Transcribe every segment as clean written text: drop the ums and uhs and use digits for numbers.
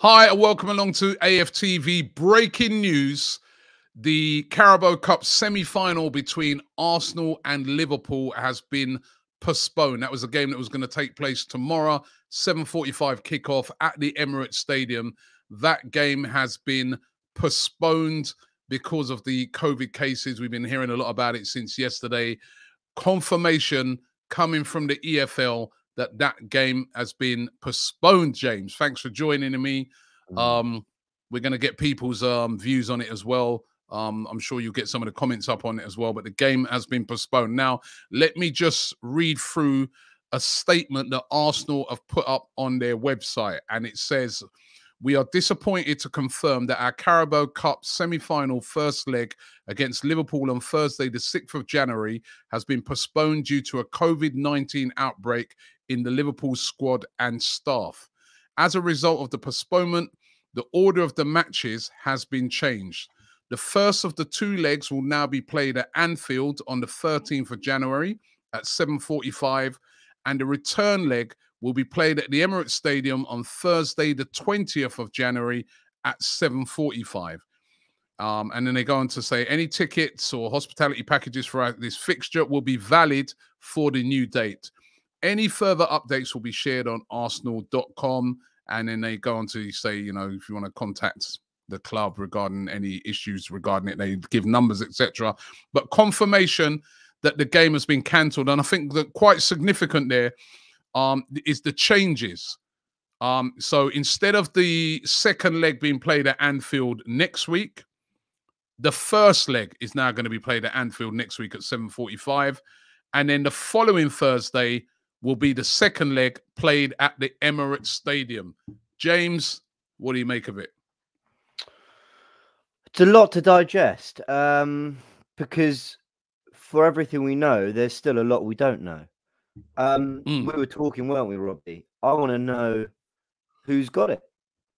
Hi, and welcome along to AFTV. Breaking news. The Carabao Cup semi-final between Arsenal and Liverpool has been postponed. That was a game that was going to take place tomorrow, 7:45 kickoff at the Emirates Stadium. That game has been postponed because of the COVID cases. We've been hearing a lot about it since yesterday. Confirmation coming from the EFL that that game has been postponed. James, thanks for joining me. We're going to get people's views on it as well. I'm sure you'll get some of the comments up on it as well, but the game has been postponed. Now, let me just read through a statement that Arsenal have put up on their website, and it says, "We are disappointed to confirm that our Carabao Cup semi-final first leg against Liverpool on Thursday, the 6th of January, has been postponed due to a COVID-19 outbreak in the Liverpool squad and staff. As a result of the postponement, the order of the matches has been changed. The first of the two legs will now be played at Anfield on the 13th of January at 7:45, and the return leg will be played at the Emirates Stadium on Thursday, the 20th of January at 7:45. And then they go on to say any tickets or hospitality packages for this fixture will be valid for the new date. Any further updates will be shared on arsenal.com. And then they go on to say, you know, if you want to contact the club regarding any issues regarding it, they give numbers, etc. But confirmation that the game has been cancelled. And I think that quite significant there is the changes. So instead of the second leg being played at Anfield next week, the first leg is now going to be played at Anfield next week at 7:45. And then the following Thursday will be the second leg played at the Emirates Stadium. James, what do you make of it? It's a lot to digest because for everything we know, there's still a lot we don't know. We were talking, weren't we, Robbie? I want to know who's got it.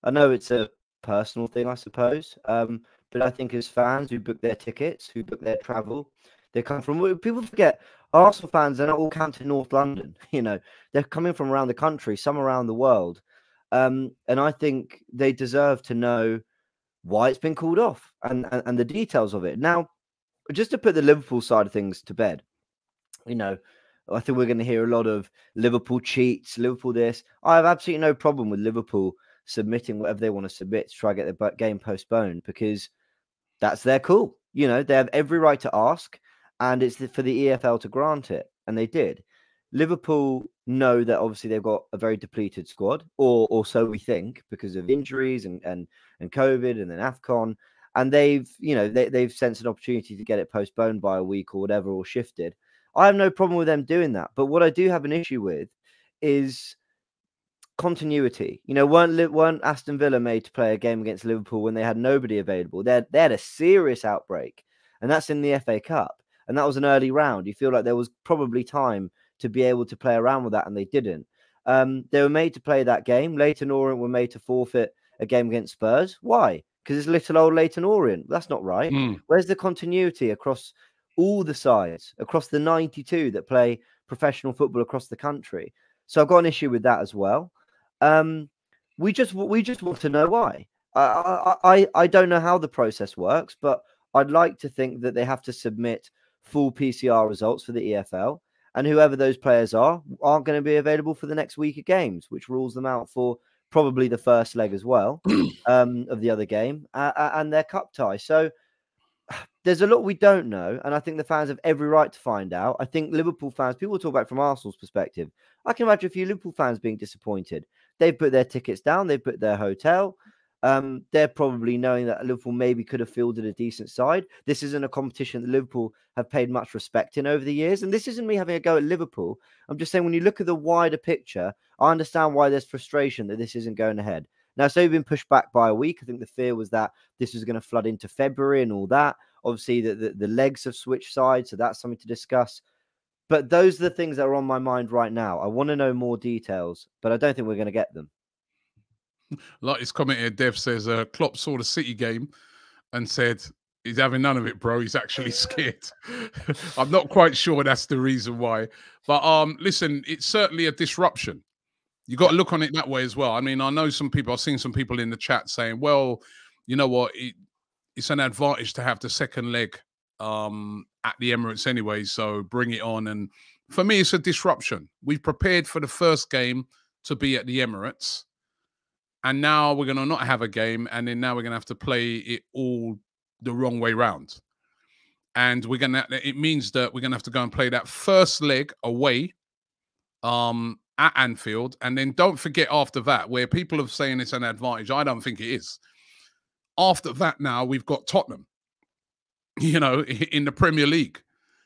I know it's a personal thing, I suppose, but I think as fans who book their tickets, who book their travel, they come from, people forget, Arsenal fans, they're not all camped in North London. You know, they're coming from around the country, some around the world. And I think they deserve to know why it's been called off and the details of it. Now, just to put the Liverpool side of things to bed, you know, I think we're going to hear a lot of Liverpool cheats, Liverpool this. I have absolutely no problem with Liverpool submitting whatever they want to submit to try to get their game postponed because that's their call. You know, they have every right to ask. And it's for the EFL to grant it. And they did. Liverpool know that obviously they've got a very depleted squad, or so we think, because of injuries and COVID and then AFCON. And they've sensed an opportunity to get it postponed by a week or whatever, or shifted. I have no problem with them doing that. But what I do have an issue with is continuity. You know, weren't Aston Villa made to play a game against Liverpool when they had nobody available? They had a serious outbreak, and that's in the FA Cup. And that was an early round. You feel like there was probably time to be able to play around with that, and they didn't. They were made to play that game. Leyton Orient were made to forfeit a game against Spurs. Why? Because it's little old Leyton Orient. That's not right. Where's the continuity across all the sides, across the 92 that play professional football across the country? So I've got an issue with that as well. We just want to know why. I don't know how the process works, but I'd like to think that they have to submit full PCR results for the EFL, and whoever those players aren't going to be available for the next week of games, which rules them out for probably the first leg as well of the other game and their cup tie. So there's a lot we don't know, and I think the fans have every right to find out. I think Liverpool fans, people talk about it from Arsenal's perspective. I can imagine a few Liverpool fans being disappointed. They've put their tickets down, they've put their hotel. They're probably knowing that Liverpool maybe could have fielded a decent side. This isn't a competition that Liverpool have paid much respect in over the years. And this isn't me having a go at Liverpool. I'm just saying when you look at the wider picture, I understand why there's frustration that this isn't going ahead. Now, so we've been pushed back by a week. I think the fear was that this was going to flood into February and all that. Obviously, the legs have switched sides, so that's something to discuss. But those are the things that are on my mind right now. I want to know more details, but I don't think we're going to get them. Like this comment here, Dev says, Klopp saw the City game and said, he's having none of it, bro. He's actually scared. I'm not quite sure that's the reason why. But listen, it's certainly a disruption. You got to look on it that way as well. I mean, I know some people, I've seen some people in the chat saying, well, you know what, it's an advantage to have the second leg at the Emirates anyway, so bring it on. And for me, it's a disruption. We've prepared for the first game to be at the Emirates, and now we're going to not have a game, and then now we're going to have to play it all the wrong way round. And it means that we're going to have to go and play that first leg away at Anfield. And then don't forget after that, where people are saying it's an advantage, I don't think it is. After that now, we've got Tottenham, you know, in the Premier League.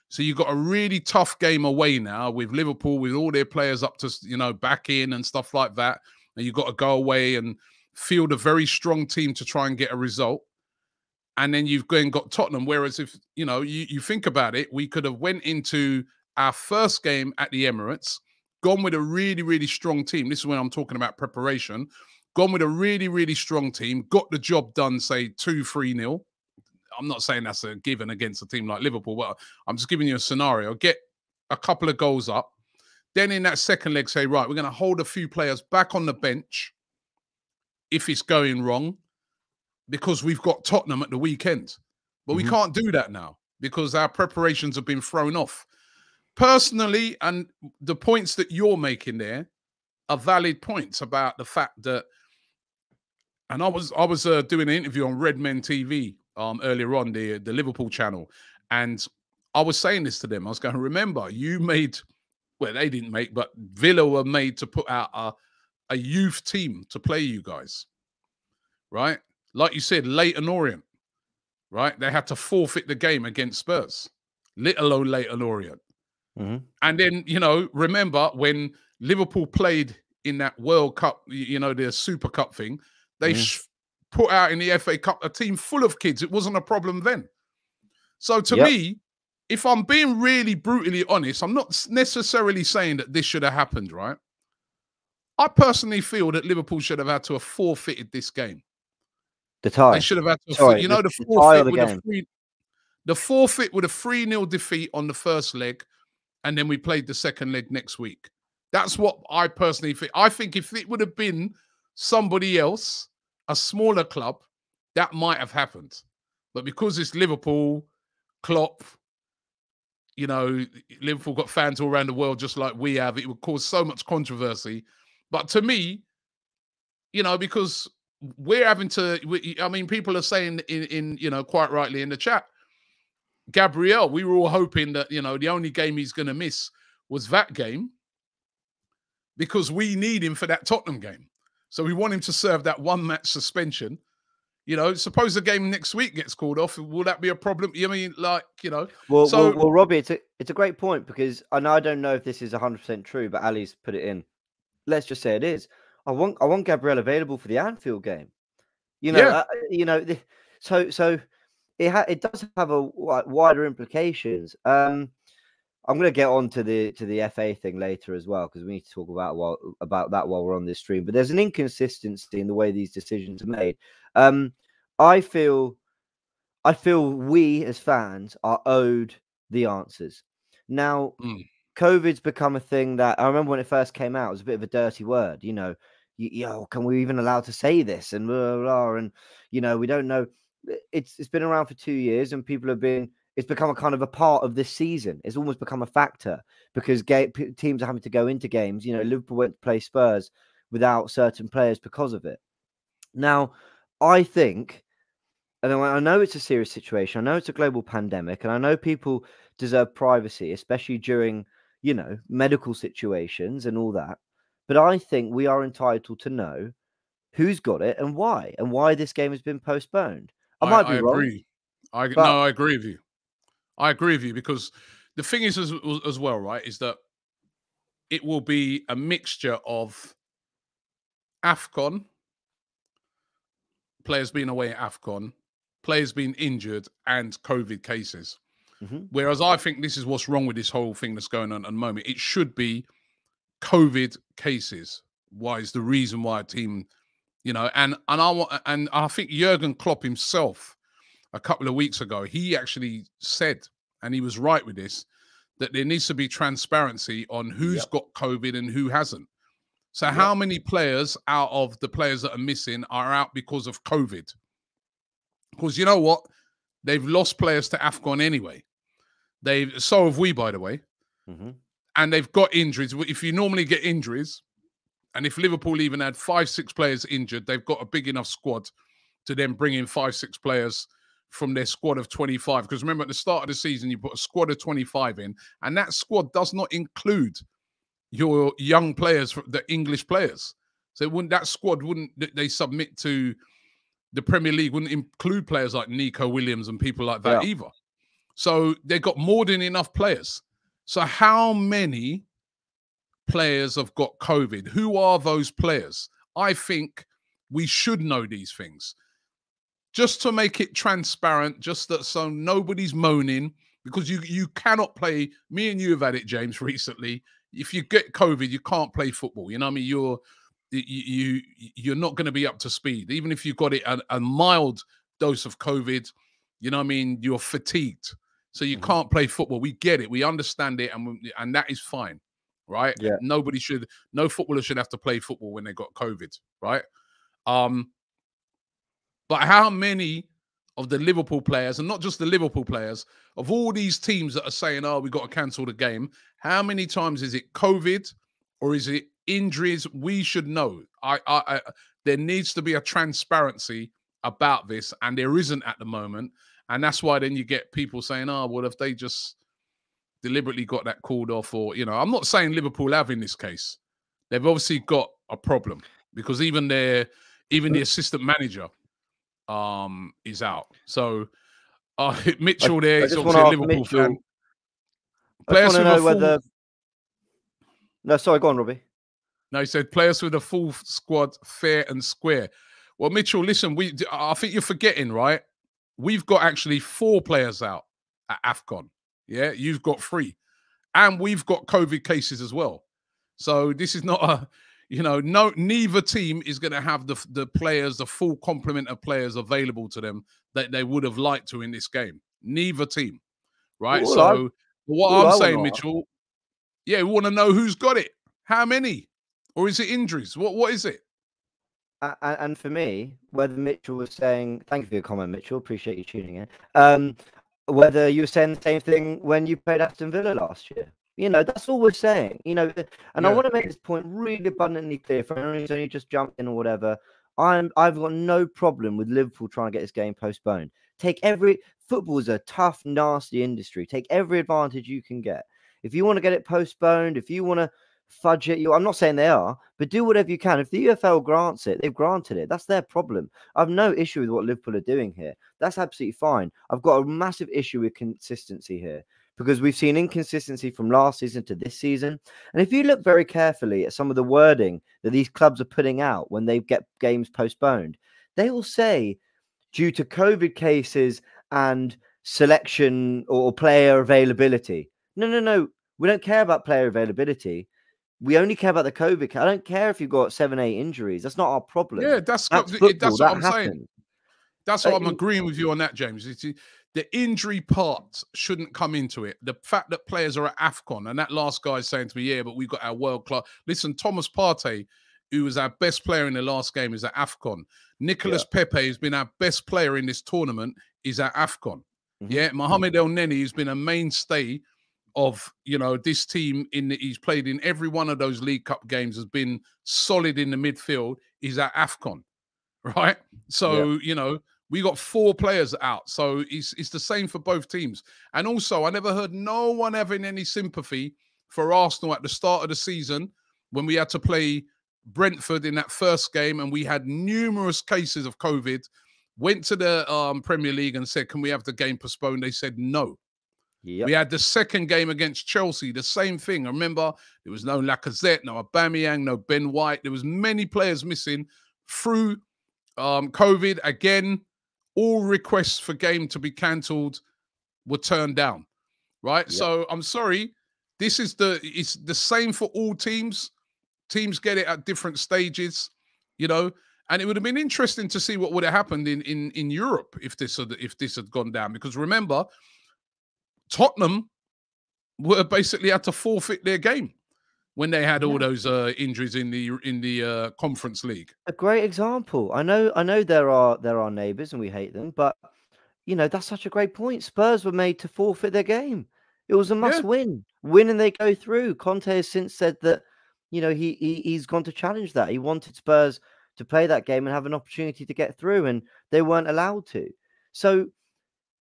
So you've got a really tough game away now with Liverpool, with all their players up to, you know, back in and stuff like that. And you've got to go away and field a very strong team to try and get a result. And then you've got Tottenham. Whereas if, you know, you think about it, we could have went into our first game at the Emirates, gone with a really, really strong team. This is when I'm talking about preparation. Gone with a really, really strong team, got the job done, say 2-3-0. I'm not saying that's a given against a team like Liverpool, but I'm just giving you a scenario. Get a couple of goals up. Then in that second leg, say, right, we're going to hold a few players back on the bench if it's going wrong, because we've got Tottenham at the weekend. But we can't do that now because our preparations have been thrown off. Personally, and the points that you're making there are valid points about the fact that, and I was doing an interview on Red Men TV earlier on, the Liverpool channel, and I was saying this to them. I was going, remember, you made, well, they didn't make, but Villa were made to put out a youth team to play you guys, right? Like you said, Leyton Orient, right? They had to forfeit the game against Spurs, let alone Leyton Orient. And then, you know, remember when Liverpool played in that World Cup, you know, the Super Cup thing, they put out in the FA Cup a team full of kids. It wasn't a problem then. So to me, if I'm being really brutally honest, I'm not necessarily saying that this should have happened, right? I personally feel that Liverpool should have had to have forfeited this game. The tie. They should have had to, you know, the forfeit with a 3-0 defeat on the first leg, and then we played the second leg next week. That's what I personally think. I think if it would have been somebody else, a smaller club, that might have happened. But because it's Liverpool, Klopp, you know, Liverpool got fans all around the world just like we have, it would cause so much controversy. But to me, you know, because we're having to, I mean, people are saying in you know, quite rightly in the chat, Gabriel, we were all hoping that, you know, the only game he's going to miss was that game because we need him for that Tottenham game. So we want him to serve that one-match suspension. You know, suppose the game next week gets called off, will that be a problem? I mean, like, you know. Well, Robbie, it's a great point because, and I don't know if this is 100% true, but Ali's put it in. Let's just say it is. I want Gabriel available for the Anfield game. You know, you know. So it does have a wider implications. I'm going to get on to the FA thing later as well because we need to talk about that while we're on this stream. But there's an inconsistency in the way these decisions are made. I feel we as fans are owed the answers. Now, COVID's become a thing that I remember when it first came out, it was a bit of a dirty word. You know, can we even allow to say this? And blah, blah, blah, and you know, we don't know. It's been around for 2 years, and people have been. It's become a kind of a part of this season. It's almost become a factor because teams are having to go into games. You know, Liverpool went to play Spurs without certain players because of it. Now, I think, and I know it's a serious situation. I know it's a global pandemic, and I know people deserve privacy, especially during, you know, medical situations and all that. But I think we are entitled to know who's got it and why this game has been postponed. I might be wrong. Agree. No, I agree with you. I agree with you because the thing is as well, right, is that it will be a mixture of AFCON, players being away at AFCON, players being injured, and COVID cases. Whereas I think this is what's wrong with this whole thing that's going on at the moment. It should be COVID cases. Why is the reason why a team, you know, and I think Jurgen Klopp himself a couple of weeks ago, he actually said, and he was right with this, that there needs to be transparency on who's got COVID and who hasn't. So how many players out of the players that are missing are out because of COVID? Because you know what? They've lost players to AFCON anyway. So have we, by the way. And they've got injuries. If you normally get injuries, and if Liverpool even had 5-6 players injured, they've got a big enough squad to then bring in 5-6 players from their squad of 25. Because remember, at the start of the season, you put a squad of 25 in, and that squad does not include your young players, the English players. So that squad wouldn't, they submit to the Premier League, wouldn't include players like Nico Williams and people like that either. So they've got more than enough players. So how many players have got COVID? Who are those players? I think we should know these things. Just to make it transparent, just that so nobody's moaning, because you cannot play. Me and you have had it, James, recently. If you get COVID, you can't play football. You know what I mean? You're not going to be up to speed. Even if you got it a mild dose of COVID, you know what I mean? You're fatigued. So you can't play football. We get it. We understand it. And that is fine, right? Yeah. No footballer should have to play football when they got COVID, right? But how many of the Liverpool players, and not just the Liverpool players, of all these teams that are saying, oh, we've got to cancel the game, how many times is it COVID or is it injuries? We should know. There needs to be a transparency about this, and there isn't at the moment. And that's why then you get people saying, oh, well, if they just deliberately got that called off, or, you know, I'm not saying Liverpool have in this case. They've obviously got a problem because even the assistant manager is out. So Mitchell there is obviously a Liverpool fan. Players with a full... No, sorry, go on, Robbie. No, he said players with a full squad, fair and square. Well, Mitchell, listen, I think you're forgetting, right? We've got actually 4 players out at AFCON. Yeah, you've got 3. And we've got COVID cases as well. So this is not a, you know, neither team is going to have the players, the full complement of players available to them that they would have liked to in this game. Neither team, right? So what I'm saying, Mitchell, yeah, we want to know who's got it. How many? Or is it injuries? What is it? And for me, whether Mitchell was saying, thank you for your comment, Mitchell, appreciate you tuning in. Whether you were saying the same thing when you played Aston Villa last year. You know, that's all we're saying. You know, and I want to make this point really abundantly clear for anyone who's only just jumped in or whatever. I've got no problem with Liverpool trying to get this game postponed. Football is a tough, nasty industry. Take every advantage you can get. If you want to get it postponed, if you want to fudge it, I'm not saying they are, but do whatever you can. If the UFL grants it, they've granted it. That's their problem. I've no issue with what Liverpool are doing here. That's absolutely fine. I've got a massive issue with consistency here, because we've seen inconsistency from last season to this season. And if you look very carefully at some of the wording that these clubs are putting out when they get games postponed, they will say, due to COVID cases and selection or player availability. No. We don't care about player availability. We only care about the COVID. I don't care if you've got 7-8 injuries. That's not our problem. Yeah, that's what I'm saying. That's what I'm agreeing with you on that, James. The injury part shouldn't come into it. The fact that players are at AFCON, and that last guy is saying to me, yeah, but we've got our world class. Listen, Thomas Partey, who was our best player in the last game, is at AFCON. Nicolas Pepe, who's been our best player in this tournament, is at AFCON. Yeah, Mohamed El Neni, who's been a mainstay of, you know, this team, he's played in every one of those League Cup games, has been solid in the midfield, is at AFCON, right? So, you know, we got 4 players out. So it's the same for both teams. And also, I never heard no one having any sympathy for Arsenal at the start of the season when we had to play Brentford in that first game and we had numerous cases of COVID. Went to the Premier League and said, can we have the game postponed? They said no. We had the second game against Chelsea, the same thing. I remember there was no Lacazette, no Aubameyang, no Ben White. There was many players missing through COVID. Again, all requests for game to be cancelled were turned down, right? So I'm sorry. It's the same for all teams. Teams get it at different stages, you know. And it would have been interesting to see what would have happened in Europe if this had gone down. Because remember, Tottenham were basically had to forfeit their game. when they had all those injuries in the Conference League. A great example. I know there are neighbours and we hate them, but you know, that's such a great point. Spurs were made to forfeit their game. It was a must win. Win and they go through. Conte has since said that, you know, he's gone to challenge that. He wanted Spurs to play that game and have an opportunity to get through, and they weren't allowed to. So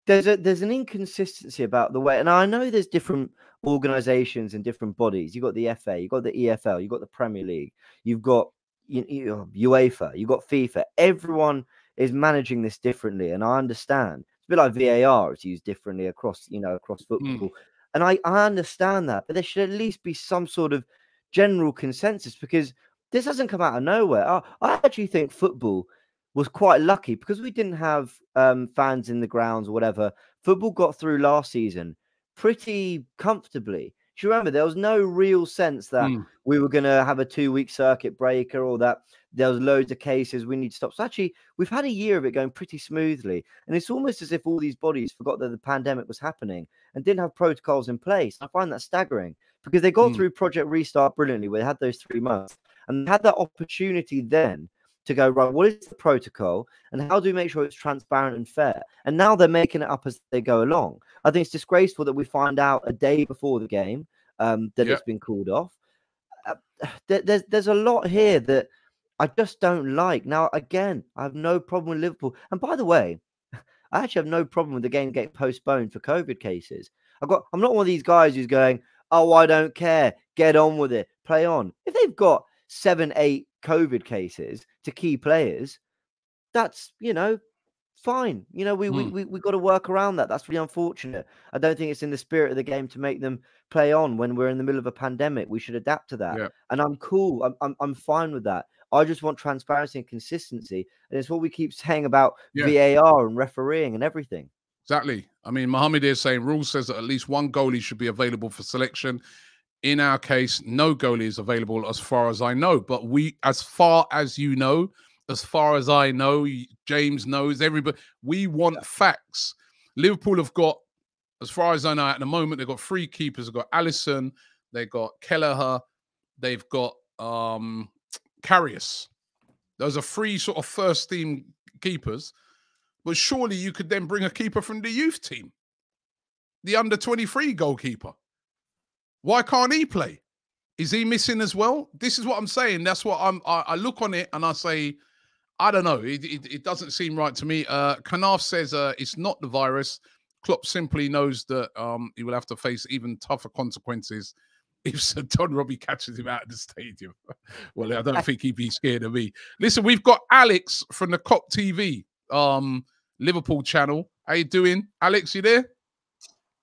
there's an inconsistency about the way, and I know there's different organizations and different bodies. You've got the FA, you've got the EFL, you've got the Premier League, you've got UEFA, you've got FIFA. Everyone is managing this differently, and I understand. It's a bit like VAR; it's used differently across football, and I understand that. But there should at least be some sort of general consensus, because this hasn't come out of nowhere. I actually think football was quite lucky because we didn't have fans in the grounds or whatever. Football got through last season pretty comfortably. Do you remember? There was no real sense that we were going to have a 2-week circuit breaker, or that there was loads of cases we need to stop. So actually, we've had a year of it going pretty smoothly. And it's almost as if all these bodies forgot that the pandemic was happening and didn't have protocols in place. I find that staggering, because they got through Project Restart brilliantly, where they had those 3 months and had that opportunity then to go, right, what is the protocol and how do we make sure it's transparent and fair? And now they're making it up as they go along. I think it's disgraceful that we find out a day before the game that it's been called off. There's a lot here that I just don't like. Now, again, I have no problem with Liverpool. And by the way, I actually have no problem with the game getting postponed for COVID cases. I'm not one of these guys who's going, oh, I don't care, get on with it, play on. If they've got 7, 8 COVID cases to key players, that's, you know, fine. You know, we got to work around that. That's really unfortunate. I don't think it's in the spirit of the game to make them play on when we're in the middle of a pandemic. We should adapt to that. And I'm cool. I'm fine with that. I just want transparency and consistency. And it's what we keep saying about VAR and refereeing and everything. Exactly. I mean, Mohammed is saying rules says that at least one goalie should be available for selection. In our case, no goalie is available as far as I know. But as far as you know, as far as I know, James knows, everybody, we want facts. Liverpool have got, as far as I know at the moment, they've got 3 keepers. They've got Alisson, they've got Kelleher, they've got Karius. Those are 3 sort of first team keepers. But surely you could then bring a keeper from the youth team, the under-23 goalkeeper. Why can't he play? Is he missing as well? This is what I'm saying. That's what I look on it and I say, I don't know. It doesn't seem right to me. Kanaf says it's not the virus. Klopp simply knows that he will have to face even tougher consequences if Sir Don Robbie catches him out of the stadium. Well, I don't think he'd be scared of me. Listen, we've got Alex from the COP TV Liverpool channel. How you doing? Alex, you there?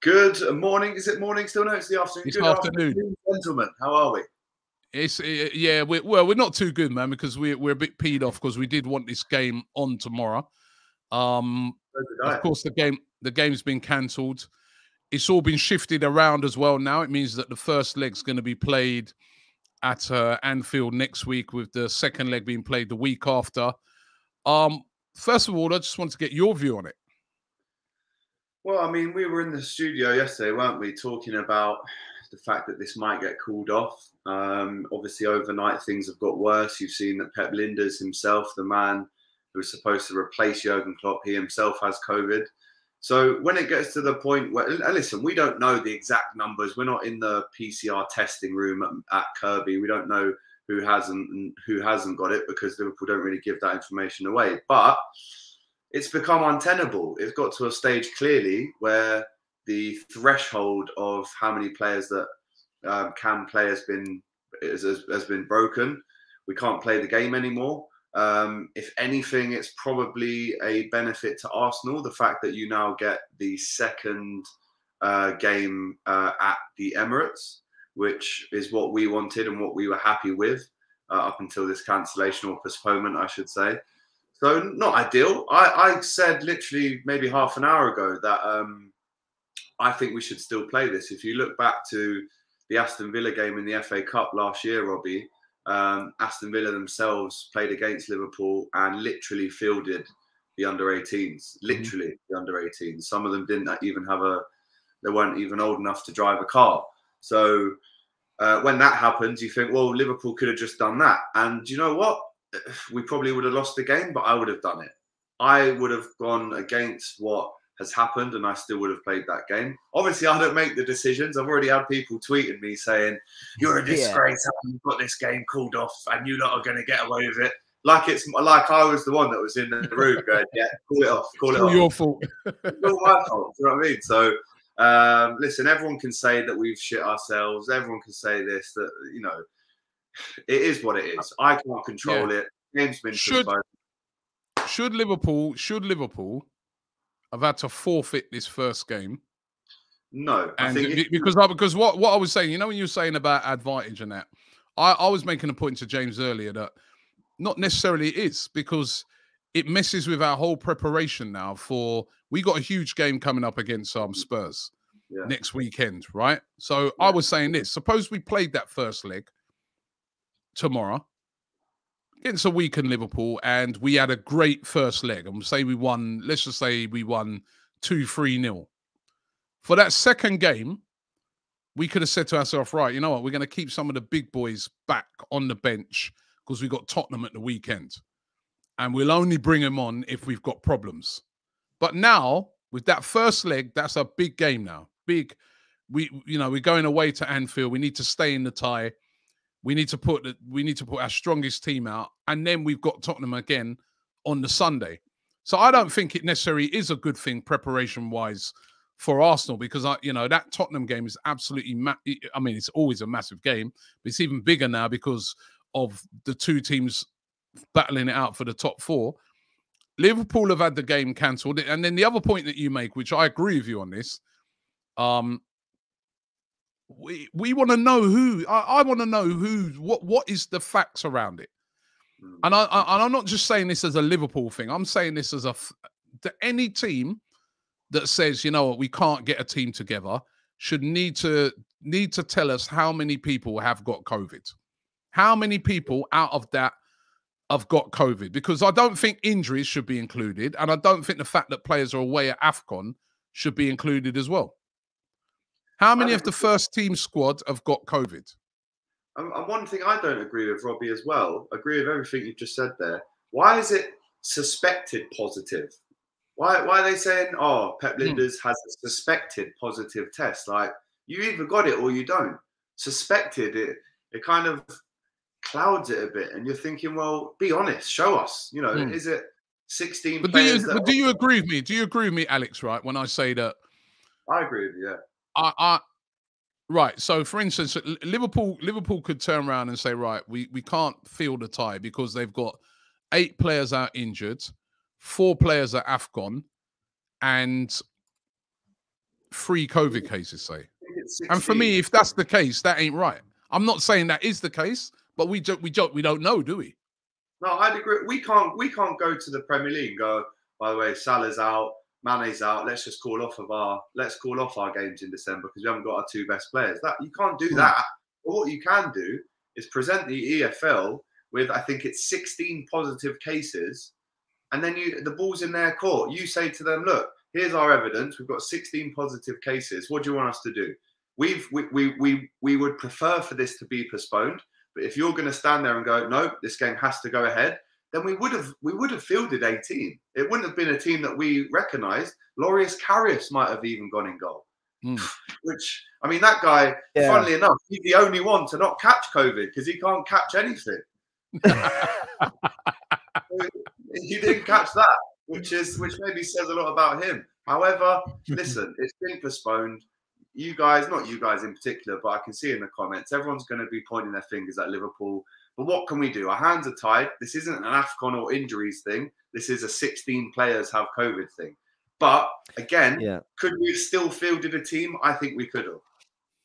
Good morning. Is it morning still? No, it's the afternoon. It's good afternoon. Gentlemen. How are we? Yeah, we're not too good, man, because we're a bit peed off because we did want this game on tomorrow. Of course, the game's been cancelled. It's all been shifted around as well now. It means that the first leg's going to be played at Anfield next week, with the second leg being played the week after. First of all, I just want to get your view on it. Well, I mean, we were in the studio yesterday, weren't we, talking about the fact that this might get called off. Obviously, overnight, things have got worse. You've seen that Pep Lijnders himself, the man who was supposed to replace Jurgen Klopp, he himself has COVID. So when it gets to the point where, and listen, we don't know the exact numbers. We're not in the PCR testing room at Kirby. We don't know who hasn't and who hasn't got it, because Liverpool don't really give that information away. But it's become untenable. It's got to a stage clearly where the threshold of how many players that can play has been broken. We can't play the game anymore. If anything, it's probably a benefit to Arsenal, the fact that you now get the second game at the Emirates, which is what we wanted and what we were happy with up until this cancellation or postponement, I should say. So not ideal. I said literally maybe half an hour ago that I think we should still play this. If you look back to the Aston Villa game in the FA Cup last year, Robbie, Aston Villa themselves played against Liverpool and literally fielded the under-18s. Literally the under-18s. Some of them didn't even have they weren't even old enough to drive a car. So when that happens, you think, well, Liverpool could have just done that. And you know what? We probably would have lost the game, but I would have done it. I would have gone against what has happened, and I still would have played that game. Obviously, I don't make the decisions. I've already had people tweeting me saying, "You're a disgrace. You've got this game called off, and you lot are going to get away with it." Like I was the one that was in the room going, "Yeah, call it off. Call it off. Your fault. It's all my fault." You know what I mean? So, listen, everyone can say that we've shit ourselves. Everyone can say this. That it is what it is. I can't control it. Game's been postponed. Should Liverpool have had to forfeit this first game? No, and because what I was saying, when you were saying about advantage and that, I was making a point to James earlier that not necessarily it is, because it messes with our whole preparation now we got a huge game coming up against Spurs next weekend, right? So I was saying this: suppose we played that first leg tomorrow against a weakened Liverpool, and we had a great first leg, and say we won, let's just say we won 2-3-0. For that second game, we could have said to ourselves, right, you know what, we're going to keep some of the big boys back on the bench because we got Tottenham at the weekend, and we'll only bring them on if we've got problems. But now, with that first leg, that's a big game now. Big, we're going away to Anfield. We need to stay in the tie. We need to put our strongest team out, and then we've got Tottenham again on the Sunday. So I don't think it necessarily is a good thing preparation-wise for Arsenal, because that Tottenham game is absolutely. I mean, it's always a massive game, but it's even bigger now because of the two teams battling it out for the top four. Liverpool have had the game cancelled, and then the other point that you make, which I agree with you on this, we want to know who. I want to know who. What is the facts around it? And I'm not just saying this as a Liverpool thing. I'm saying this as any team that says, you know what, we can't get a team together, should need to tell us how many people have got COVID. How many people out of that have got COVID? Because I don't think injuries should be included, and I don't think the fact that players are away at AFCON should be included as well. How many of the first team squad have got COVID? And one thing I don't agree with, Robbie, as well, agree with everything you've just said there. Why is it suspected positive? Why are they saying, oh, Pep Linders has a suspected positive test? Like, you either got it or you don't. Suspected, it kind of clouds it a bit. And you're thinking, well, be honest, show us. Is it 16 players? But do you agree with me? Do you agree with me, Alex, right, when I say that? I agree with you, yeah. Right. So, for instance, Liverpool could turn around and say, right, we can't field a tie because they've got 8 players out injured, 4 players at AFCON, and 3 COVID cases, say. And for me, if that's the case, that ain't right. I'm not saying that is the case, but we don't know, do we? No, I'd agree. We can't go to the Premier League and go, by the way, Salah's out, Mane's out. Let's just call off our games in December because we haven't got our 2 best players. That you can't do that. But what you can do is present the EFL with, I think it's 16 positive cases, and then the ball's in their court. You say to them, look, here's our evidence. We've got 16 positive cases. What do you want us to do? We would prefer for this to be postponed, but if you're going to stand there and go, no, this game has to go ahead, then we would have fielded 18. It wouldn't have been a team that we recognised. Loris Karius might have even gone in goal. Which, I mean, that guy, funnily enough, he's the only one to not catch COVID because he can't catch anything. He didn't catch that, which maybe says a lot about him. However, listen, it's been postponed. You guys, not you guys in particular, but I can see in the comments, everyone's going to be pointing their fingers at Liverpool. But what can we do? Our hands are tied. This isn't an AFCON or injuries thing. This is a 16 players have COVID thing. But again, could we have still fielded a team? I think we could have.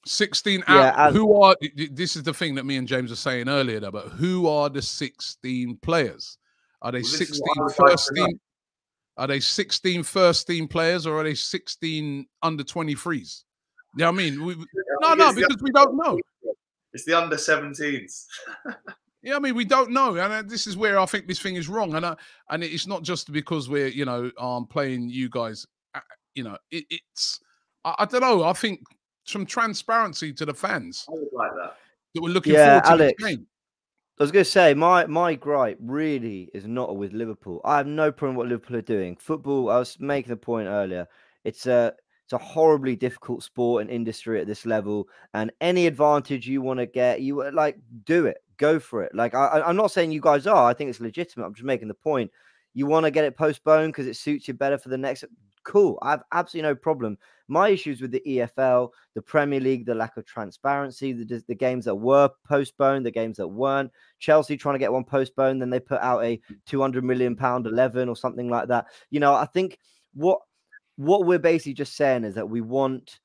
16 out. This is the thing that me and James were saying earlier, though, but who are the 16 players? Are they 16 first team? Are they 16 first team players, or are they 16 under 23s? Yeah, I mean, no, because we don't know. It's the under 17s. Yeah, I mean, we don't know, and this is where I think this thing is wrong. And it's not just because we're playing you guys. It's I don't know. I think some transparency to the fans. I would like that. That we're looking forward to Alex, this game. I was going to say, my gripe really is not with Liverpool. I have no problem with what Liverpool are doing. Football, I was making the point earlier, it's a horribly difficult sport and industry at this level. And any advantage you want to get, you like, do it. Go for it. Like, I'm not saying you guys are. I think it's legitimate. I'm just making the point. You want to get it postponed because it suits you better for the next. Cool. I have absolutely no problem. My issues with the EFL, the Premier League, the lack of transparency, the games that were postponed, the games that weren't. Chelsea trying to get one postponed, then they put out a £200 million 11 or something like that. You know, I think what we're basically just saying is that we want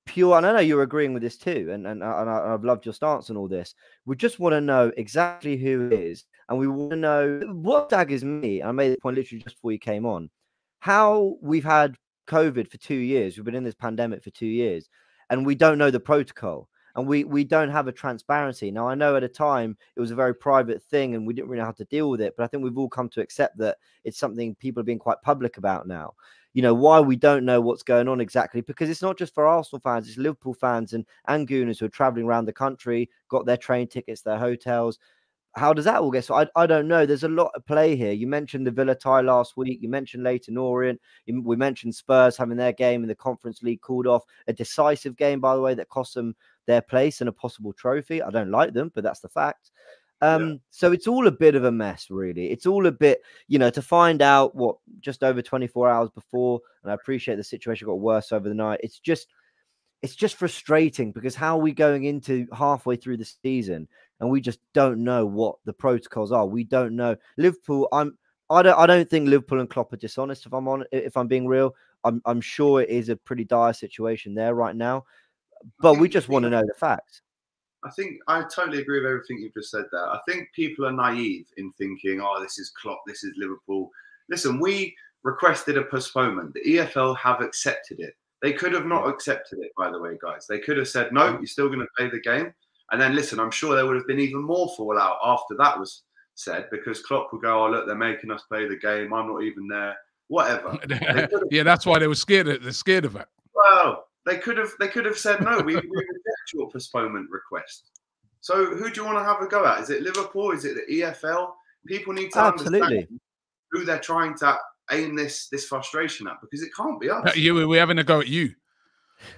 pure, and I know you're agreeing with this too, and I've loved your stance on all this. We just want to know exactly who it is, and we want to know what daggers me. I made the point literally just before you came on. How we've had COVID for 2 years, we've been in this pandemic for 2 years, and we don't know the protocol, and we don't have a transparency. Now, I know at a time it was a very private thing and we didn't really know how to deal with it, but I think we've all come to accept that it's something people are being quite public about now. You know, why we don't know what's going on exactly, because it's not just for Arsenal fans, it's Liverpool fans and Gooners who are traveling around the country, got their train tickets, their hotels. How does that all get? So I don't know. There's a lot at play here. You mentioned the Villa tie last week. You mentioned Leyton Orient. We mentioned Spurs having their game in the Conference League called off. A decisive game, by the way, that cost them their place and a possible trophy. I don't like them, but that's the fact. So it's all a bit of a mess, really. It's all a bit, you know, to find out what just over 24 hours before, and I appreciate the situation got worse over the night. It's just frustrating because how are we going into halfway through the season and we just don't know what the protocols are? We don't know. Liverpool, I don't think Liverpool and Klopp are dishonest. If I'm being real, I'm sure it is a pretty dire situation there right now, but we just want to know the facts. I think I totally agree with everything you've just said there. I think people are naive in thinking, oh, this is Klopp, this is Liverpool. Listen, we requested a postponement. The EFL have accepted it. They could have not accepted it, by the way, guys. They could have said, no, you're still going to play the game. And then, listen, I'm sure there would have been even more fallout after that was said, because Klopp would go, oh, look, they're making us play the game. I'm not even there. Whatever. Yeah, that's why they were scared. They're scared of it. Well, they could have said, no, we reject your postponement request. So who do you want to have a go at? Is it Liverpool? Is it the EFL? People need to understand who they're trying to aim this frustration at, because it can't be us. We're having a go at you.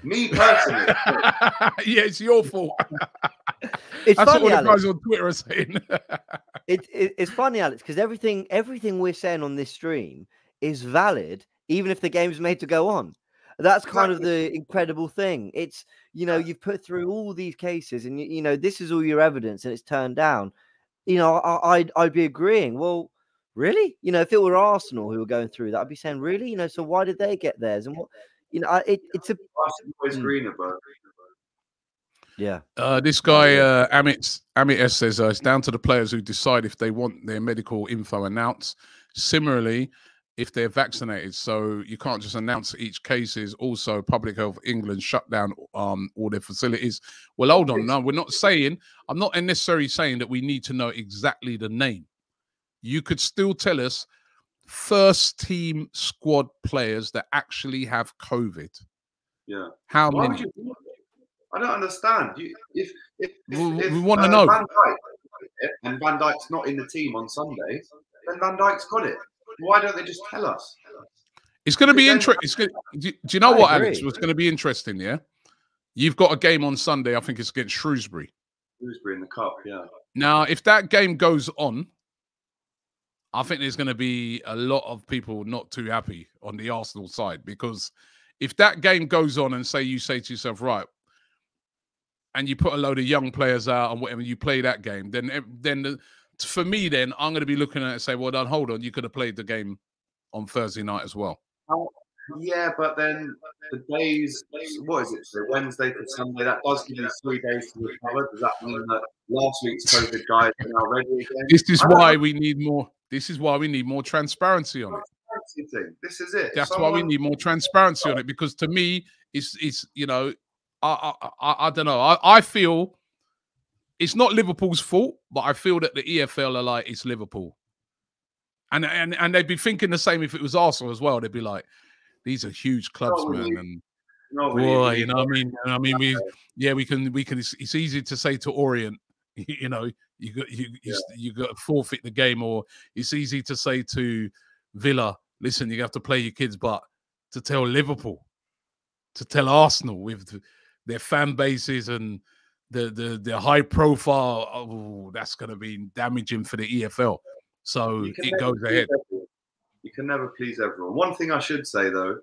Me personally. Yeah, it's your fault. It's That's funny, what all the Alex. guys on Twitter are saying. It's funny, Alex, because everything we're saying on this stream is valid, even if the game's made to go on. That's kind of the incredible thing. It's, you know, you've put through all these cases and, you know, this is all your evidence and it's turned down. You know, I'd be agreeing. Well, really? You know, if it were Arsenal who were going through that, I'd be saying, really? You know, so why did they get theirs? And what, you know, it's a... Always greener, bro. Yeah. This guy, Amit S says, it's down to the players who decide if they want their medical info announced. Similarly, if they're vaccinated, so you can't just announce each case. Is also Public Health England shut down all their facilities. Well, hold on, no, we're not saying. I'm not necessarily saying that we need to know exactly the name. You could still tell us first team squad players that actually have COVID. Yeah, how many? I don't understand. If we want to know. And Van Dijk's not in the team on Sunday, then Van Dijk's got it. Why don't they just tell us? It's going to be interesting. Do you know what, Alex? What's going to be interesting, yeah? You've got a game on Sunday. I think it's against Shrewsbury. Shrewsbury in the cup, yeah. Now, if that game goes on, I think there's going to be a lot of people not too happy on the Arsenal side, because if that game goes on and you say to yourself, right, and you put a load of young players out and whatever, you play that game, then for me, then I'm going to be looking at it and say, well, then hold on, you could have played the game on Thursday night as well. Yeah, but then the days, what is it? So Wednesday to Sunday, that does give you 3 days to recover. Does that mean that last week's COVID guys are now ready again? This is why we need more. This is why we need more transparency on it. This is it. That's why we need more transparency on it, because to me, it's you know, I don't know. I feel it's not Liverpool's fault, but I feel that the EFL are like, it's Liverpool. And they'd be thinking the same if it was Arsenal as well. They'd be like, these are huge clubs, man. And Boy, you know what I mean? We can. It's easy to say to Orient, you know, you got to forfeit the game, or it's easy to say to Villa, listen, you have to play your kids, but to tell Liverpool, to tell Arsenal with their fan bases and the high profile, oh, that's going to be damaging for the EFL. So it goes ahead. You can never please everyone. One thing I should say though,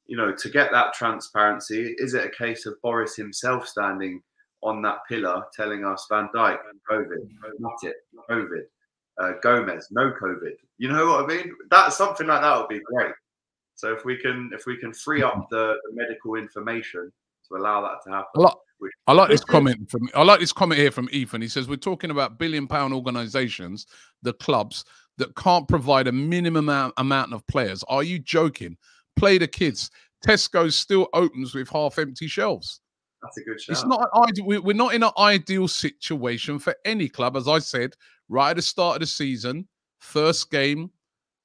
you know, to get that transparency, is it a case of Boris himself standing on that pillar telling us Van Dijk, COVID, Matip, COVID, Gomez, no COVID? You know what I mean? That something like that would be great. So if we can free up the medical information to allow that to happen. I like this comment here from Ethan. He says, we're talking about billion-pound organizations, the clubs that can't provide a minimum amount of players. Are you joking? Play the kids. Tesco still opens with half-empty shelves. That's a good shout. It's not we're not in an ideal situation for any club. As I said, right at the start of the season, first game,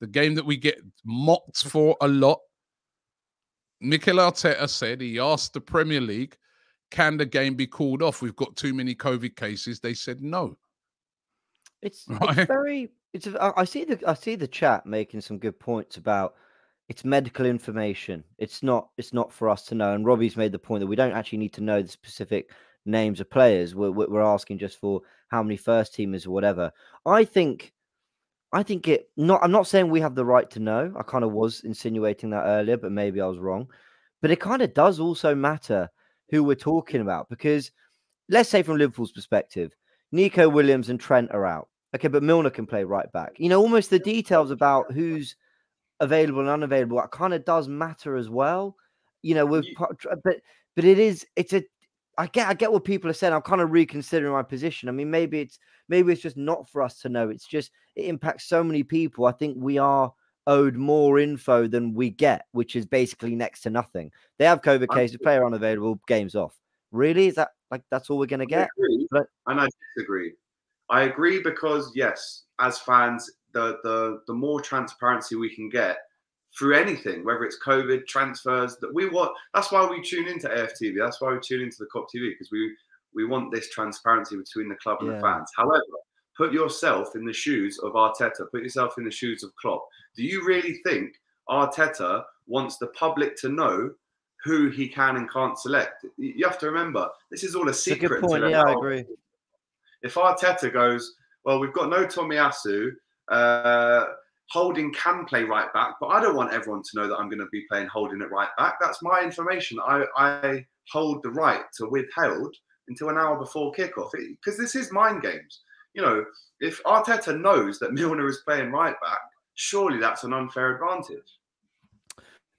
the game that we get mocked for a lot. Mikel Arteta said he asked the Premier League, can the game be called off? We've got too many COVID cases. They said no. It's very. I see the chat making some good points about it's medical information. It's not for us to know. And Robbie's made the point that we don't actually need to know the specific names of players. We're asking just for how many first teamers or whatever. I think it. I'm not saying we have the right to know. I kind of was insinuating that earlier, but maybe I was wrong. But it kind of does also matter who we're talking about, because let's say from Liverpool's perspective, Nico Williams and Trent are out. Okay, but Milner can play right back. You know, almost the details about who's available and unavailable, it kind of does matter as well. You know, but I get what people are saying. I'm kind of reconsidering my position. I mean, maybe it's just not for us to know. It's just it impacts so many people. I think we are owed more info than we get, which is basically next to nothing. They have COVID cases, player unavailable, game's off. Really? Is that that's all we're going to get? And I disagree. I agree because yes, as fans, the more transparency we can get through anything, whether it's COVID, transfers, that we want. That's why we tune into AFTV. That's why we tune into the COP TV, because we want this transparency between the club and the fans. However, put yourself in the shoes of Arteta. Put yourself in the shoes of Klopp. Do you really think Arteta wants the public to know who he can and can't select? You have to remember, this is all a secret. That's a good point. Yeah, I agree. If Arteta goes, well, we've got no Tomiyasu, Holding can play right back, but I don't want everyone to know that I'm going to be playing Holding at right back. That's my information. I hold the right to withhold until an hour before kickoff, because this is mind games. You know, if Arteta knows that Milner is playing right back, surely that's an unfair advantage.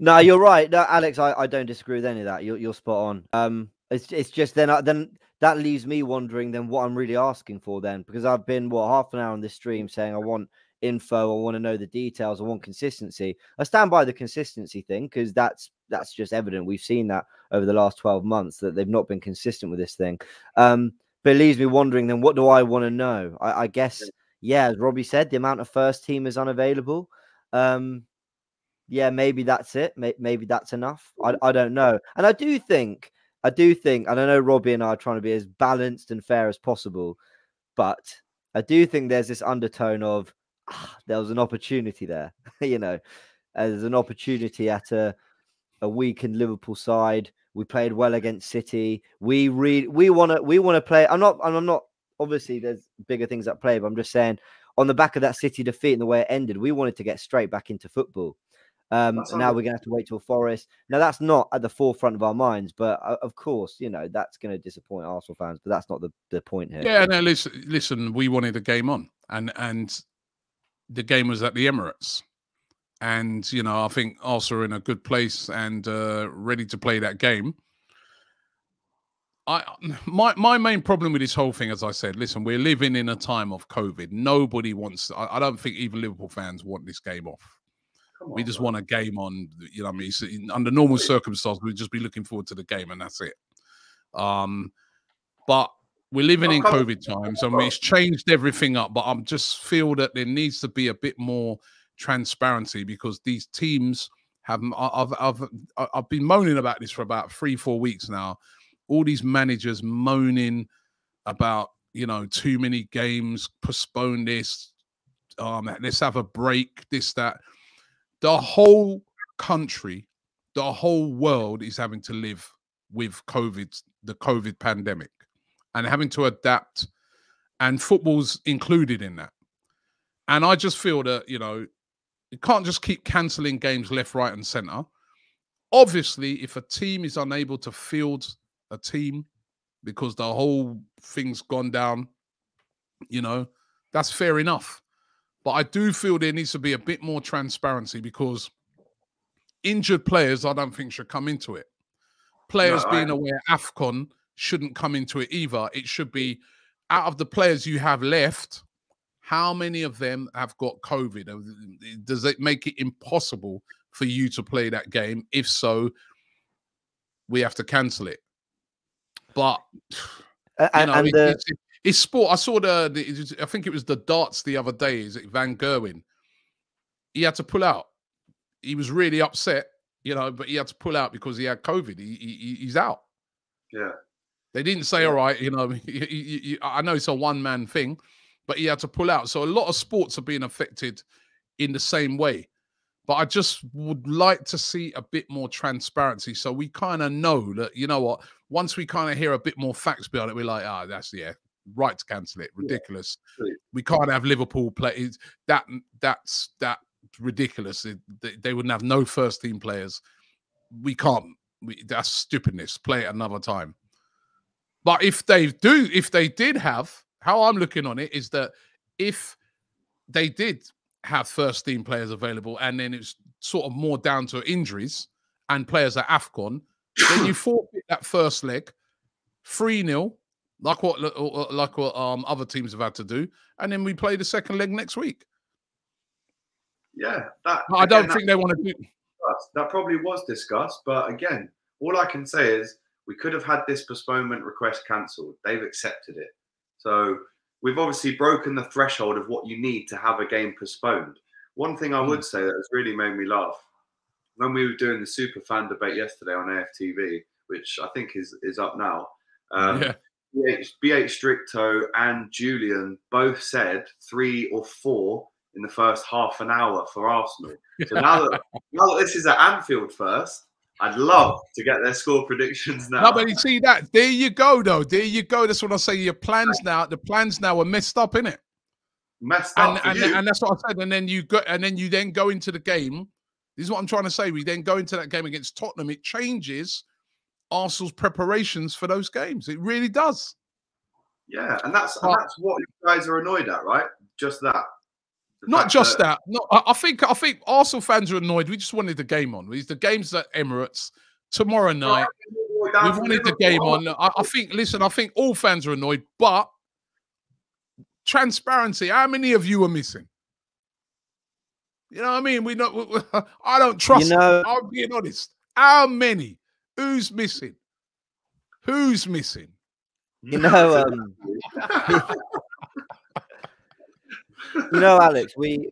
No, you're right. No, Alex, I don't disagree with any of that. You're spot on. It's just then that leaves me wondering then what I'm really asking for then, because I've been half an hour on this stream saying I want info, I want to know the details, I want consistency. I stand by the consistency thing because that's just evident. We've seen that over the last 12 months that they've not been consistent with this thing. But it leaves me wondering then, what do I want to know? I guess, yeah, as Robbie said, the amount of first team is unavailable. Yeah, maybe that's it. Maybe that's enough. I don't know. And I do think, and I know Robbie and I are trying to be as balanced and fair as possible, but I do think there's this undertone of, there was an opportunity there. You know, there's an opportunity at a weakened Liverpool side. We played well against City. We want to play. I'm not. Obviously, there's bigger things at play, but I'm just saying, on the back of that City defeat and the way it ended, we wanted to get straight back into football. And now we're going to have to wait till Forest. Now, that's not at the forefront of our minds, but of course, you know, that's going to disappoint Arsenal fans. But that's not the point here. Yeah, no, listen. We wanted a game on, and the game was at the Emirates. And, you know, I think Arsenal are in a good place and ready to play that game. My main problem with this whole thing, as I said, listen, we're living in a time of COVID. Nobody wants, I don't think even Liverpool fans want this game off. We just want a game on, you know what I mean? So under normal circumstances, we'd just be looking forward to the game and that's it. But we're living in COVID times. I mean, it's changed everything up, but I just feel that there needs to be a bit more transparency because these teams I've been moaning about this for about 3-4 weeks now. All these managers moaning about, you know, too many games, postpone this, let's have a break, this, that. The whole country, the whole world is having to live with COVID, the COVID pandemic, and having to adapt, and football's included in that. And I just feel that, you know, you can't just keep cancelling games left, right, and centre. Obviously, if a team is unable to field a team because the whole thing's gone down, you know, that's fair enough. But I do feel there needs to be a bit more transparency, because injured players, I don't think, should come into it. Players being aware AFCON shouldn't come into it either. It should be, out of the players you have left, how many of them have got COVID? Does it make it impossible for you to play that game? If so, we have to cancel it. But you know, it's sport. I saw I think it was the darts the other day. Is it Van Gerwen? He had to pull out. He was really upset, you know, but he had to pull out because he had COVID. He's out. Yeah. They didn't say, all right, you know, I know it's a one-man thing, but he had to pull out. So a lot of sports are being affected in the same way. But I just would like to see a bit more transparency, so we kind of know that, you know what, once we kind of hear a bit more facts behind it, we're like, that's, right to cancel it. Ridiculous. Yeah. We can't have Liverpool play. That's ridiculous. They wouldn't have no first team players. We can't. That's stupidness. Play it another time. But if they did have, how I'm looking on it is that if they did have first team players available, and then it's sort of more down to injuries and players at AFCON, then you forfeit that first leg 3-0, like what other teams have had to do, and then we play the second leg next week. Yeah, I don't think they want to do that. Probably was discussed, but again, all I can say is we could have had this postponement request cancelled. They've accepted it, so we've obviously broken the threshold of what you need to have a game postponed. One thing I would say that has really made me laugh, when we were doing the super fan debate yesterday on AFTV, which I think is up now, BH Stricto and Julian both said 3 or 4 in the first half an hour for Arsenal. So now that this is at Anfield first, I'd love to get their score predictions now. No, but you see that? There you go, though. There you go. That's what I say. The plans now are messed up, innit? Messed up. And that's what I said. And then you then go into the game. This is what I'm trying to say. We then go into that game against Tottenham. It changes Arsenal's preparations for those games. It really does. Yeah, and that's what you guys are annoyed at, right? Just that. Not just that. No, I think Arsenal fans are annoyed. We just wanted the game on. The game's at Emirates tomorrow night. We wanted the game on. I think all fans are annoyed, but transparency. How many of you are missing? You know what I mean? I don't trust. You know, I'm being honest. How many? Who's missing? Who's missing? You know, you know, Alex, we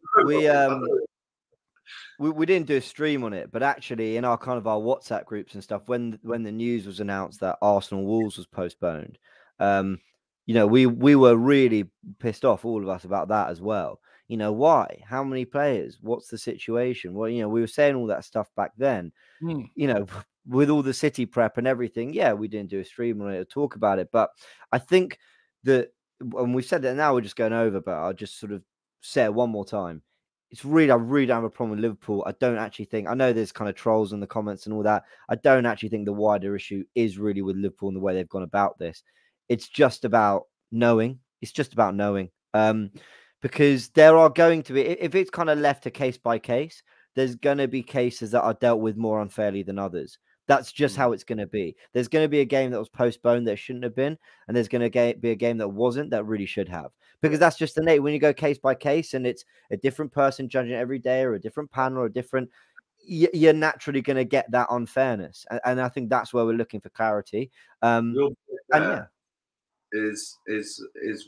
didn't do a stream on it, but actually in our kind of our WhatsApp groups and stuff, when the news was announced that Arsenal Wolves was postponed, you know, we were really pissed off, all of us, about that as well. You know, why? How many players? What's the situation? Well, you know, we were saying all that stuff back then. You know, with all the City prep and everything, yeah, we didn't do a stream on it or talk about it. But I think that, and we've said that now, we're just going over, but I'll just sort of say it one more time. I really don't have a problem with Liverpool. I don't actually think, I know there's kind of trolls in the comments and all that. I don't actually think the wider issue is really with Liverpool and the way they've gone about this. It's just about knowing. It's just about knowing. Because there are going to be, if it's kind of left a case by case, there's going to be cases that are dealt with more unfairly than others. That's just how it's going to be. There's going to be a game that was postponed that shouldn't have been, and there's going to be a game that wasn't that really should have. Because that's just the nature. When you go case by case and it's a different person judging every day, or a different panel, or a different, you're naturally going to get that unfairness. And I think that's where we're looking for clarity. Is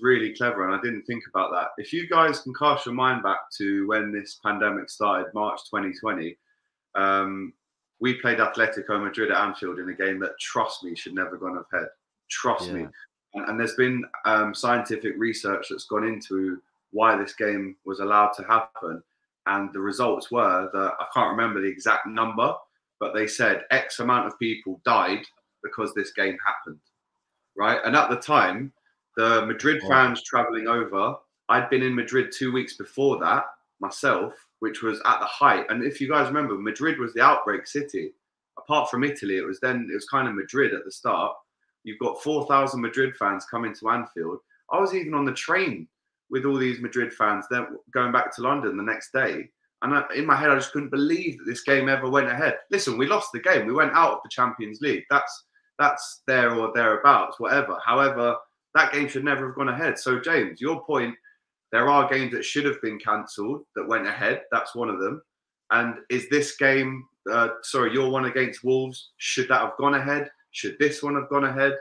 really clever, and I didn't think about that. If you guys can cast your mind back to when this pandemic started, March 2020, We played Atletico Madrid at Anfield in a game that, trust me, should never have gone ahead. Trust me. And there's been scientific research that's gone into why this game was allowed to happen. And the results were that, I can't remember the exact number, but they said X amount of people died because this game happened, right? And at the time, the Madrid fans traveling over, I'd been in Madrid 2 weeks before that myself, which was at the height. And if you guys remember, Madrid was the outbreak city. Apart from Italy, it was kind of Madrid at the start. You've got 4,000 Madrid fans coming to Anfield. I was even on the train with all these Madrid fans, then going back to London the next day. And in my head, I just couldn't believe that this game ever went ahead. Listen, we lost the game. We went out of the Champions League. That's there or thereabouts, whatever. However, that game should never have gone ahead. So, James, your point, there are games that should have been cancelled that went ahead. That's one of them. And is this game, your one against Wolves, should that have gone ahead? Should this one have gone ahead?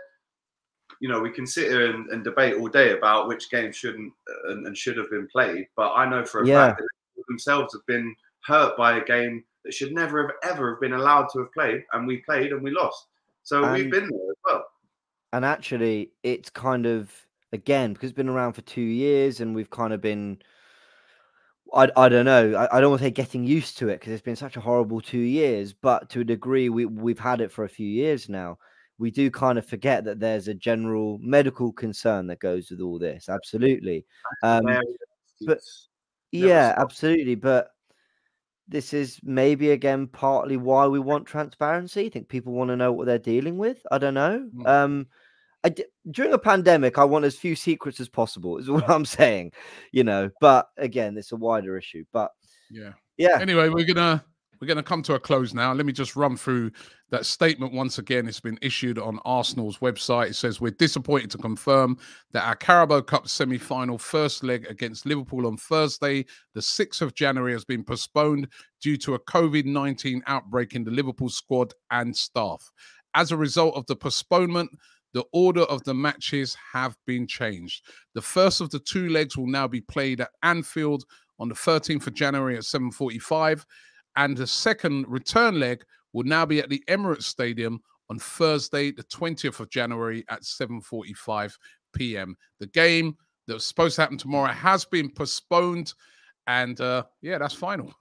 You know, we can sit here and debate all day about which game shouldn't and should have been played. But I know for a fact that they themselves have been hurt by a game that should never have ever have been allowed to have played. And we played and we lost. So we've been there as well. And actually, it's kind of, again, because it's been around for 2 years and we've kind of been, I don't know, I don't want to say getting used to it because it's been such a horrible 2 years, but to a degree, we've had it for a few years now. We do kind of forget that there's a general medical concern that goes with all this. Absolutely. But yeah, absolutely. But this is maybe, again, partly why we want transparency. I think people want to know what they're dealing with. I don't know. During a pandemic, I want as few secrets as possible, is what I'm saying, you know. But again, it's a wider issue. But yeah. Anyway, we're gonna come to a close now. Let me just run through that statement once again. It's been issued on Arsenal's website. It says, "We're disappointed to confirm that our Carabao Cup semi-final first leg against Liverpool on Thursday, the 6th of January, has been postponed due to a COVID-19 outbreak in the Liverpool squad and staff. As a result of the postponement, the order of the matches have been changed. The first of the 2 legs will now be played at Anfield on the 13th of January at 7:45, and the second return leg will now be at the Emirates Stadium on Thursday, the 20th of January at 7:45 p.m. The game that was supposed to happen tomorrow has been postponed, and that's final.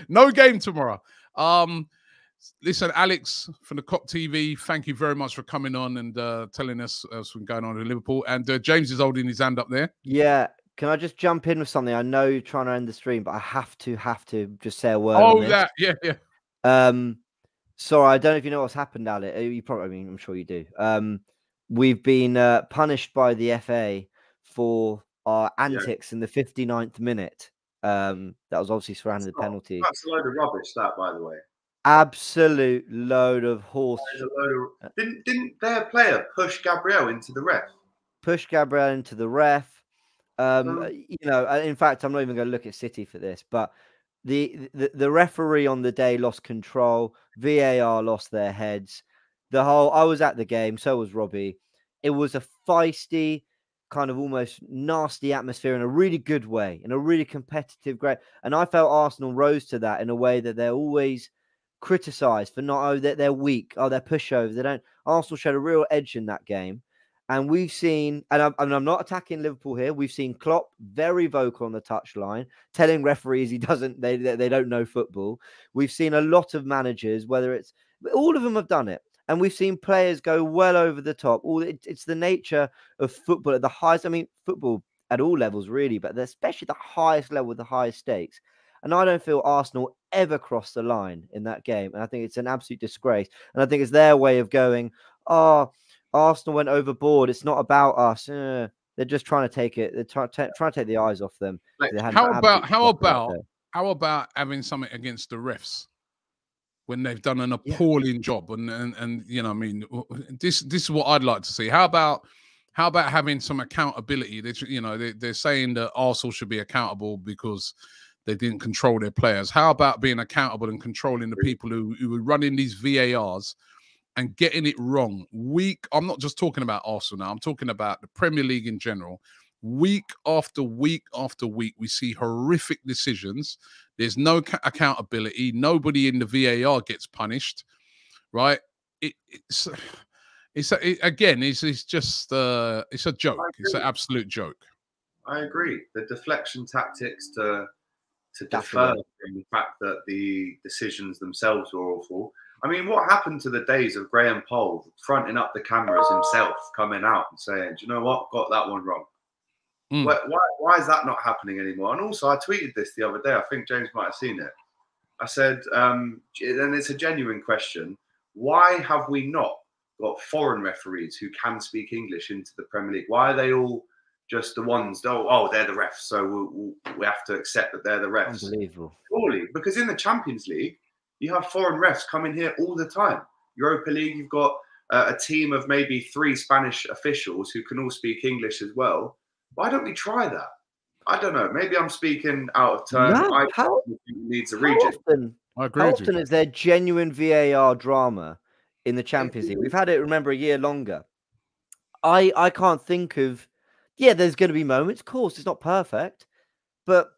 No game tomorrow. Listen, Alex from the COP TV, thank you very much for coming on and telling us what's been going on in Liverpool. And James is holding his hand up there. Yeah. Can I just jump in with something? I know you're trying to end the stream, but I have to just say a word on this. Yeah. Sorry, I don't know if you know what's happened, Alex. You probably, I mean, I'm sure you do. We've been punished by the FA for our antics in the 59th minute. That was obviously surrounding the penalty. That's a load of rubbish, that, by the way. Absolute load of horse. Didn't their player push Gabriel into the ref? Push Gabriel into the ref. You know, in fact, I'm not even going to look at City for this, but the referee on the day lost control. VAR lost their heads. I was at the game, so was Robbie. It was a feisty, kind of almost nasty atmosphere in a really good way, in a really competitive, great. And I felt Arsenal rose to that in a way that they're always criticised for they're weak, they're pushovers. They don't. Arsenal showed a real edge in that game, and we've seen. And I'm not attacking Liverpool here. We've seen Klopp very vocal on the touchline, telling referees they don't know football. We've seen a lot of managers, all of them have done it, and we've seen players go well over the top. It's the nature of football at the highest. I mean, football at all levels really, but especially the highest level with the highest stakes. And I don't feel Arsenal ever crossed the line in that game. And I think it's an absolute disgrace. And I think it's their way of going, Arsenal went overboard. It's not about us. They're just trying to take it. They're trying to take the eyes off them. How about having something against the refs when they've done an appalling job? And you know, I mean, this is what I'd like to see. How about having some accountability? They're saying that Arsenal should be accountable because they didn't control their players. How about being accountable and controlling the people who were running these VARs and getting it wrong? I'm not just talking about Arsenal now. I'm talking about the Premier League in general. week after week after week, we see horrific decisions. There's no accountability. Nobody in the VAR gets punished, right? It's just it's a joke. It's an absolute joke. I agree. The deflection tactics to defer from the fact that the decisions themselves were awful. I mean, what happened to the days of Graham Poll fronting up the cameras himself, coming out and saying, "Do you know what? Got that one wrong." Why is that not happening anymore? And also, I tweeted this the other day. I think James might have seen it. I said, and it's a genuine question: why have we not got foreign referees who can speak English into the Premier League? Why are they all just the ones? Oh, they're the refs, so we have to accept that they're the refs. Unbelievable. Surely, because in the Champions League, you have foreign refs coming here all the time. Europa League, you've got a team of maybe 3 Spanish officials who can all speak English as well. Why don't we try that? I don't know. Maybe I'm speaking out of turn. No, How needs a region. I agree. How often is there genuine VAR drama in the Champions League? We've had it, remember, a year longer. I can't think of. Yeah, there's going to be moments. Of course, it's not perfect, but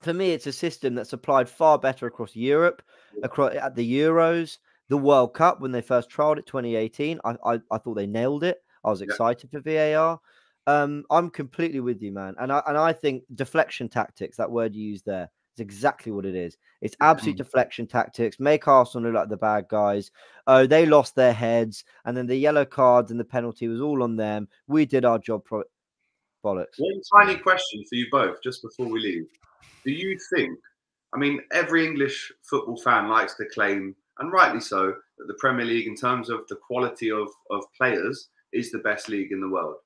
for me, it's a system that's applied far better across Europe, across at the Euros, the World Cup when they first trialed it, 2018. I thought they nailed it. I was excited for VAR. I'm completely with you, man. And I think deflection tactics, that word you used there, is exactly what it is. It's absolute deflection tactics. Make Arsenal look like the bad guys. Oh, they lost their heads, and then the yellow cards and the penalty was all on them. We did our job. Bollocks. One tiny question for you both, just before we leave. Do you think, I mean, every English football fan likes to claim, and rightly so, that the Premier League, in terms of the quality of players, is the best league in the world.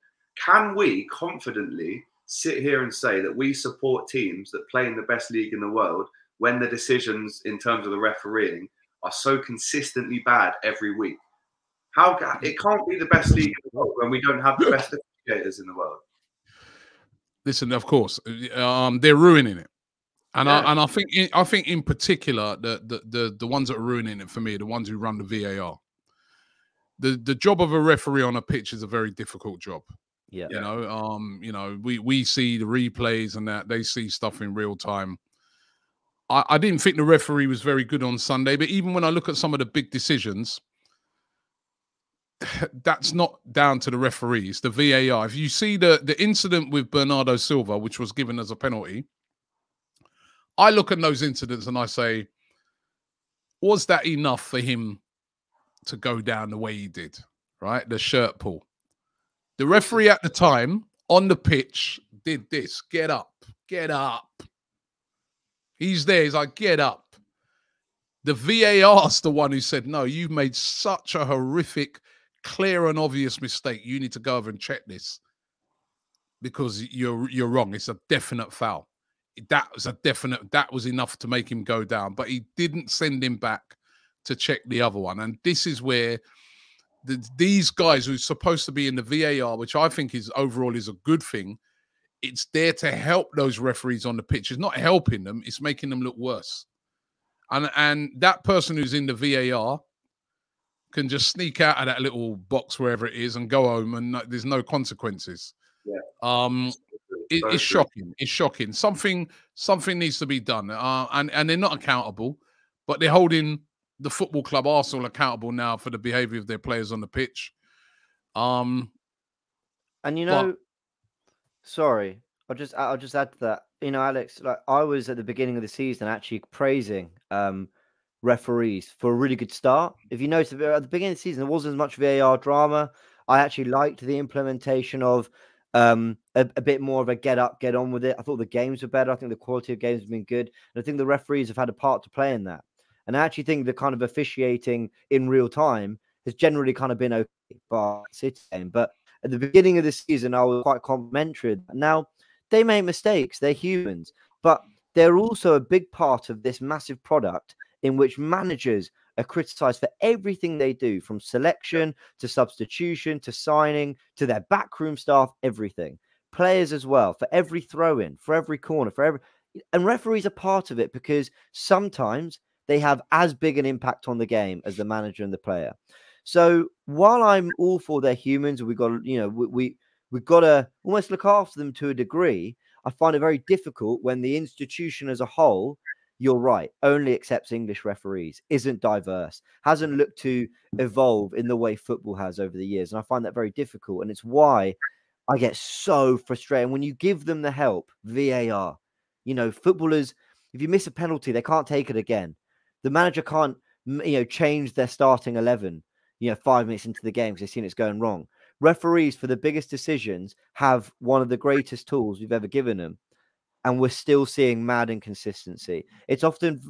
Can we confidently sit here and say that we support teams that play in the best league in the world when the decisions in terms of the refereeing are so consistently bad every week? It can't be the best league in the world when we don't have the best officiators in the world. Listen, of course, they're ruining it, and I think in particular the ones that are ruining it for me are the ones who run the VAR. The job of a referee on a pitch is a very difficult job. Yeah, we see the replays and that they see stuff in real time. I didn't think the referee was very good on Sunday, but even when I look at some of the big decisions, that's not down to the referees, the VAR. If you see the incident with Bernardo Silva, which was given as a penalty, I look at those incidents and I say, was that enough for him to go down the way he did? Right? The shirt pull. The referee at the time on the pitch did this. Get up. Get up. He's there. He's like, get up. The VAR's the one who said, no, you've made such a horrific, clear and obvious mistake. You need to go over and check this because you're wrong. It's a definite foul. That was enough to make him go down, but he didn't send him back to check the other one. And this is where these guys who are supposed to be in the VAR, which I think is overall is a good thing, it's there to help those referees on the pitch. It's not helping them, it's making them look worse. And that person who's in the VAR can just sneak out of that little box wherever it is and go home, and there's no consequences. Yeah. It's shocking. It's shocking. Something needs to be done. And they're not accountable, but they're holding the football club Arsenal accountable now for the behavior of their players on the pitch. And sorry, I'll just add to that. Alex, like I was at the beginning of the season actually praising referees for a really good start. If you notice, at the beginning of the season, there wasn't as much VAR drama. I actually liked the implementation of a bit more of a get up, get on with it. I thought the games were better. I think the quality of games have been good. And I think the referees have had a part to play in that. And I actually think the kind of officiating in real time has generally kind of been okay by City game. But at the beginning of the season, I was quite complimentary. Now, they make mistakes. They're humans. But they're also a big part of this massive product in which managers are criticised for everything they do, from selection to substitution to signing to their backroom staff, everything. Players as well, for every throw-in, for every corner, and referees are part of it because sometimes they have as big an impact on the game as the manager and the player. So while I'm all for they're humans, we got, We've got to almost look after them to a degree. I find it very difficult when the institution as a whole, you're right, only accepts English referees, isn't diverse, hasn't looked to evolve in the way football has over the years. And I find that very difficult. And it's why I get so frustrated when you give them the help, VAR. You know, footballers, if you miss a penalty, they can't take it again. The manager can't, change their starting 11, 5 minutes into the game because they've seen it's going wrong. Referees, for the biggest decisions, have one of the greatest tools we've ever given them. And we're still seeing mad inconsistency. It's often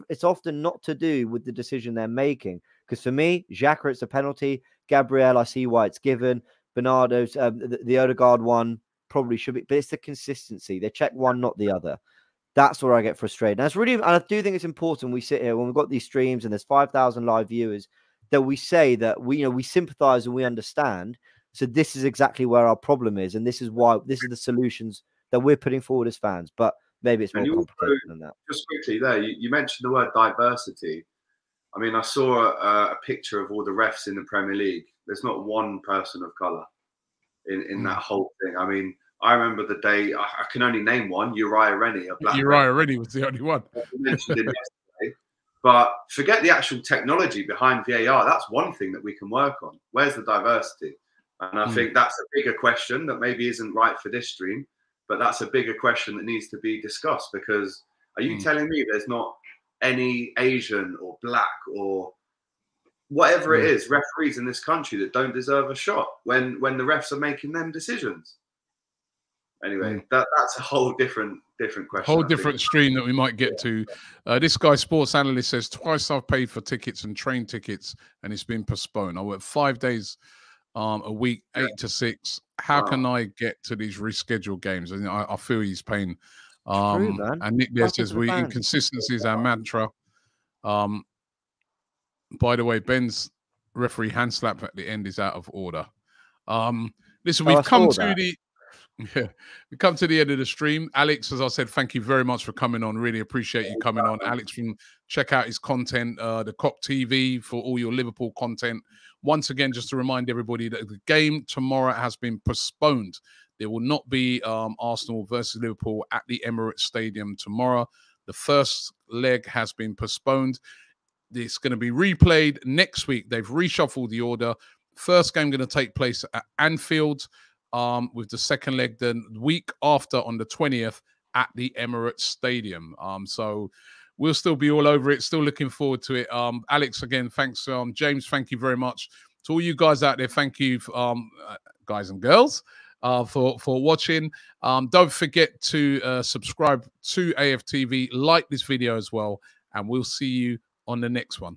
not to do with the decision they're making. Because for me, Xhaka, it's a penalty. Gabriel, I see why it's given. Bernardo's, the Odegaard one probably should be. But it's the consistency. They check one, not the other. That's where I get frustrated. And I do think it's important we sit here when we've got these streams and there's 5,000 live viewers that we say that we sympathize and we understand. So this is exactly where our problem is. And this is the solutions that we're putting forward as fans. But maybe it's more complicated than that. Just quickly there, you mentioned the word diversity. I mean, I saw a picture of all the refs in the Premier League. There's not one person of colour in that whole thing. I mean, I remember the day, I can only name one, Uriah Rennie. Uriah Rennie was the only one. I mentioned him yesterday. But forget the actual technology behind VAR. That's one thing that we can work on. Where's the diversity? And I think that's a bigger question that maybe isn't right for this stream, but that's a bigger question that needs to be discussed, because are you telling me there's not any Asian or black or whatever it is, referees in this country that don't deserve a shot when the refs are making them decisions? Anyway, that's a whole different question. Whole different stream that we might get to. This guy, sports analyst, says twice I've paid for tickets and train tickets, and it's been postponed. I work 5 days a week, 8 to 6. How can I get to these rescheduled games? And I feel he's paying. True, man. And Nick there says inconsistency is our mantra. By the way, Ben's referee hand slap at the end is out of order. Listen, we've come to the we come to the end of the stream. Alex, as I said, thank you very much for coming on. Really appreciate you coming on. Alex, check out his content, the Cop TV, for all your Liverpool content. Once again, just to remind everybody that the game tomorrow has been postponed. There will not be Arsenal versus Liverpool at the Emirates Stadium tomorrow. The first leg has been postponed. It's going to be replayed next week. They've reshuffled the order. First game going to take place at Anfield, with the second leg the week after on the 20th at the Emirates Stadium. So we'll still be all over it. Still looking forward to it. Alex, again, thanks. James, thank you very much. To all you guys out there, thank you, guys and girls, for watching. Don't forget to subscribe to AFTV, like this video as well, and we'll see you on the next one.